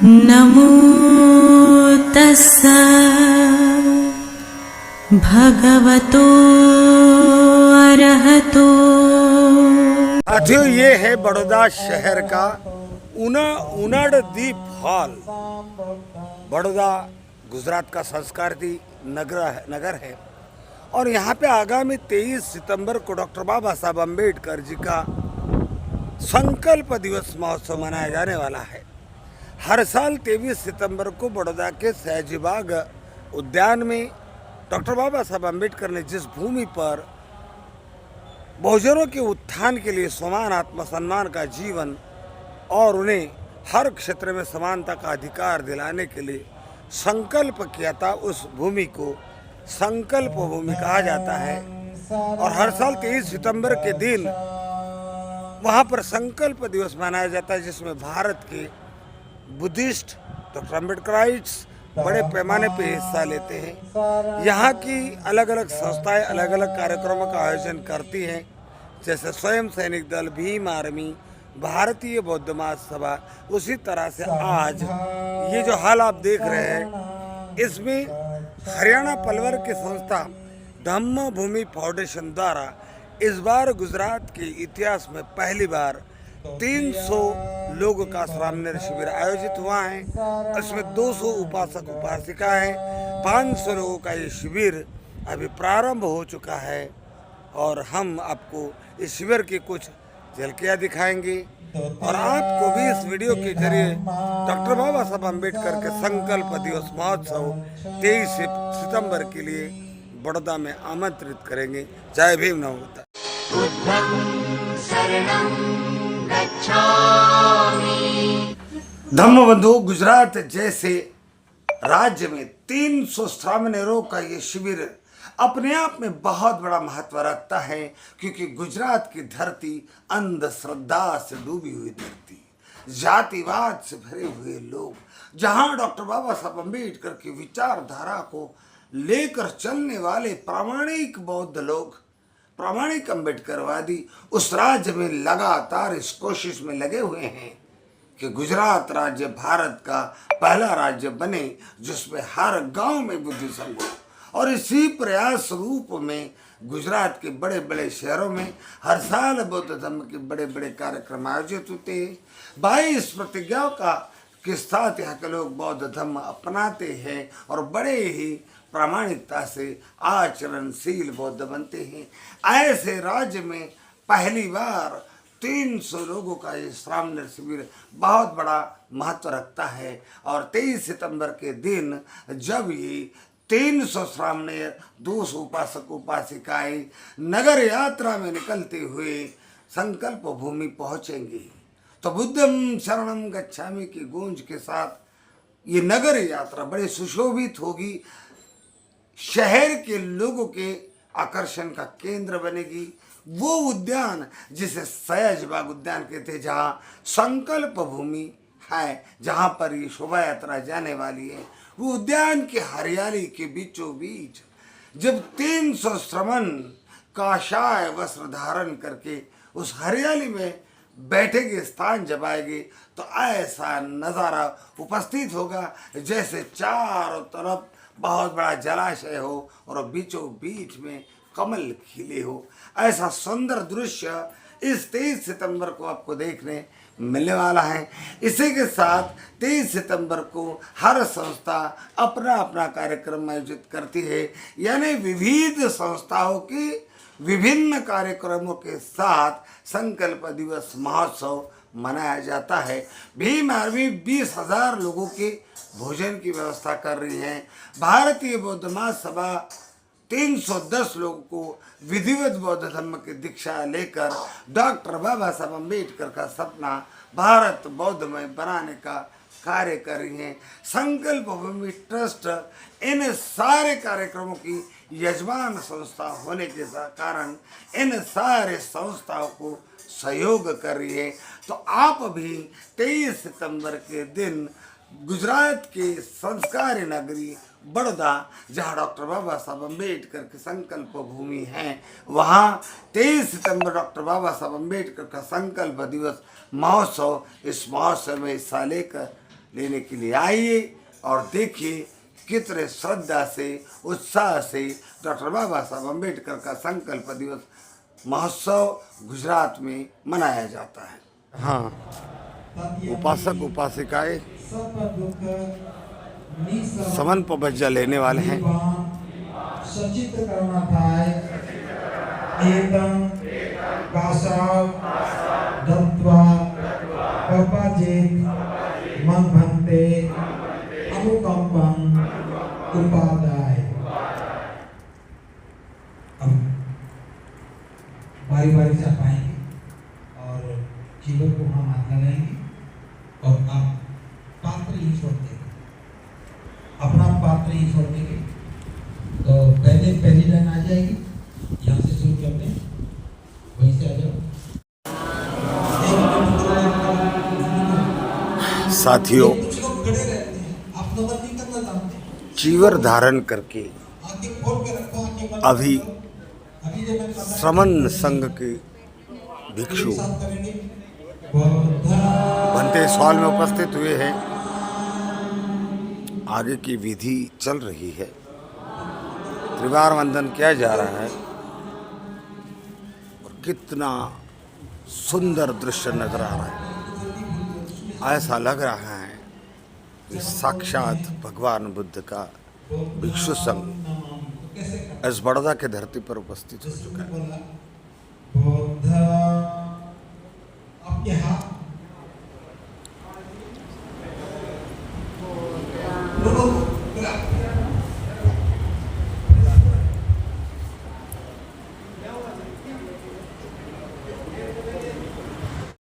नमो तस्स भगवतो अरहतो। साथियों, ये है बड़ौदा शहर का उनड़ दीप हॉल। बड़ौदा गुजरात का संस्कारी नगर है और यहाँ पे आगामी 23 सितंबर को डॉक्टर बाबा साहब अम्बेडकर जी का संकल्प दिवस महोत्सव मनाया जाने वाला है। हर साल 23 सितंबर को बड़ौदा के सहजीबाग उद्यान में डॉक्टर बाबा साहब अम्बेडकर ने जिस भूमि पर बहुजनों के उत्थान के लिए समान आत्मसम्मान का जीवन और उन्हें हर क्षेत्र में समानता का अधिकार दिलाने के लिए संकल्प किया था, उस भूमि को संकल्प भूमि कहा जाता है। और हर साल 23 सितंबर के दिन वहाँ पर संकल्प दिवस मनाया जाता है, जिसमें भारत के बुद्धिस्ट डॉक्टर अम्बेडकराइट्स बड़े पैमाने पे हिस्सा लेते हैं। यहाँ की अलग अलग संस्थाएं अलग अलग कार्यक्रमों का आयोजन करती हैं, जैसे स्वयं सैनिक दल, भीम आर्मी, भारतीय बौद्ध महासभा। उसी तरह से आज ये जो हाल आप देख रहे हैं, इसमें हरियाणा पलवल की संस्था धम्म भूमि फाउंडेशन द्वारा इस बार गुजरात के इतिहास में पहली बार 300 लोगों का सामने शिविर आयोजित हुआ है। इसमें 200 उपासक उपासिका हैं। 500 लोगों का ये शिविर अभी प्रारंभ हो चुका है और हम आपको इस शिविर की कुछ झलकियाँ दिखाएंगे और आपको भी इस वीडियो के जरिए डॉक्टर बाबा साहब अम्बेडकर के संकल्प दिवस महोत्सव 23 सितंबर के लिए बड़ौदा में आमंत्रित करेंगे। जय भीम, नमो बुद्धाय। धम्म बंधु, गुजरात जैसे राज्य में 300 सामनेरों का ये शिविर अपने आप में बहुत बड़ा महत्व रखता है, क्योंकि गुजरात की धरती अंधश्रद्धा से डूबी हुई धरती, जातिवाद से भरे हुए लोग, जहां डॉक्टर बाबा साहब अम्बेडकर की विचारधारा को लेकर चलने वाले प्रामाणिक बौद्ध लोग, प्रामाणिक अम्बेडकरवादी उस राज्य में लगातार इस कोशिश में लगे हुए हैं कि गुजरात राज्य भारत का पहला राज्य बने जिसमें हर गांव में बुद्धिज्म हो। और इसी प्रयास रूप में गुजरात के बड़े बड़े शहरों में हर साल बौद्ध धर्म के बड़े बड़े कार्यक्रम आयोजित होते हैं। 22 प्रतिज्ञाओं का के साथ यहाँ के लोग बौद्ध धर्म अपनाते हैं और बड़े ही प्रामाणिकता से आचरणशील बौद्ध बनते हैं। ऐसे राज्य में पहली बार 300 लोगों का ये श्रावण शिविर बहुत बड़ा महत्व रखता है। और 23 सितंबर के दिन जब ये 300 श्रावणीय 200 उपासक उपासिकाएं नगर यात्रा में निकलते हुए संकल्प भूमि पहुंचेंगे, तो बुद्धम शरणम गच्छामि की गूंज के साथ ये नगर यात्रा बड़े सुशोभित होगी, शहर के लोगों के आकर्षण का केंद्र बनेगी। वो उद्यान जिसे सहजबाग उद्यान कहते हैं, जहाँ संकल्प भूमि है, जहाँ पर ये शोभा यात्रा जाने वाली है, वो उद्यान की हरियाली के बीचों बीच जब 300 श्रमण काशाय वस्त्र धारण करके उस हरियाली में बैठेंगे, स्थान जमाएंगे, तो ऐसा नज़ारा उपस्थित होगा जैसे चारों तरफ बहुत बड़ा जलाशय हो और बीचों बीच में कमल खिले हो। ऐसा सुंदर दृश्य इस 23 सितंबर को आपको देखने मिलने वाला है। इसी के साथ 23 सितंबर को हर संस्था अपना अपना कार्यक्रम आयोजित करती है, यानी विविध संस्थाओं के विभिन्न कार्यक्रमों के साथ संकल्प दिवस महोत्सव मनाया जाता है। भीम आर्मी 20,000 लोगों के भोजन की व्यवस्था कर रही है। भारतीय बौद्ध महासभा 310 लोगों को विधिवत बौद्ध धर्म की दीक्षा लेकर डॉक्टर बाबा साहब अम्बेडकर का सपना भारत बौद्धमय बनाने का कार्य कर रही है। संकल्प भूमि ट्रस्ट इन सारे कार्यक्रमों की यजमान संस्था होने के कारण इन सारे संस्थाओं को सहयोग कर रही है। तो आप भी 23 सितंबर के दिन गुजरात के संस्कारी नगरी बड़ौदा, जहाँ डॉक्टर बाबा साहब अम्बेडकर की संकल्प भूमि है, वहाँ 23 सितंबर डॉक्टर बाबा साहब अम्बेडकर का संकल्प दिवस महोत्सव, इस महोत्सव में हिस्सा लेकर लेने के लिए आइए और देखिए कितने श्रद्धा से, उत्साह से डॉक्टर बाबा साहब अम्बेडकर का संकल्प दिवस महोत्सव गुजरात में मनाया जाता है। हाँ, उपासक उपासिकाएं समन पबज्जा लेने वाले हैं। सचित करना था एकदम कासाव दत्वा पपाजेत मन भंते अनुकंपम उपादाय। अब बारी बारी से आप आएंगे और चीवर को हम हाथ लगाएंगे और आप पात्र ही छोड़ देंगे, अपना पात्र ही छोड़ देंगे। तो पहली लाइन आ जाएगी, यहाँ से शुरू करते हैं, वहीं से आ जाओ। साथियों, कुछ लोग खड़े रहते हैं, आप नंबर नहीं करना जानते हैं। चीवर धारण करके आंखें खोल के रखो, आंखें बंद अभी करो। अभी जब मैंने बताया श्रमण संघ के भिक्षु साथ करेंगे। बुद्धा बनते इस हॉल में उपस्थित हुए हैं। आगे की विधि चल रही है, त्रिवार वंदन किया जा रहा है और कितना सुंदर दृश्य नजर आ रहा है। ऐसा लग रहा है कि साक्षात भगवान बुद्ध का भिक्षु संघ इस बड़ौदा के धरती पर उपस्थित हो चुका है। बुद्धा आपके हाथ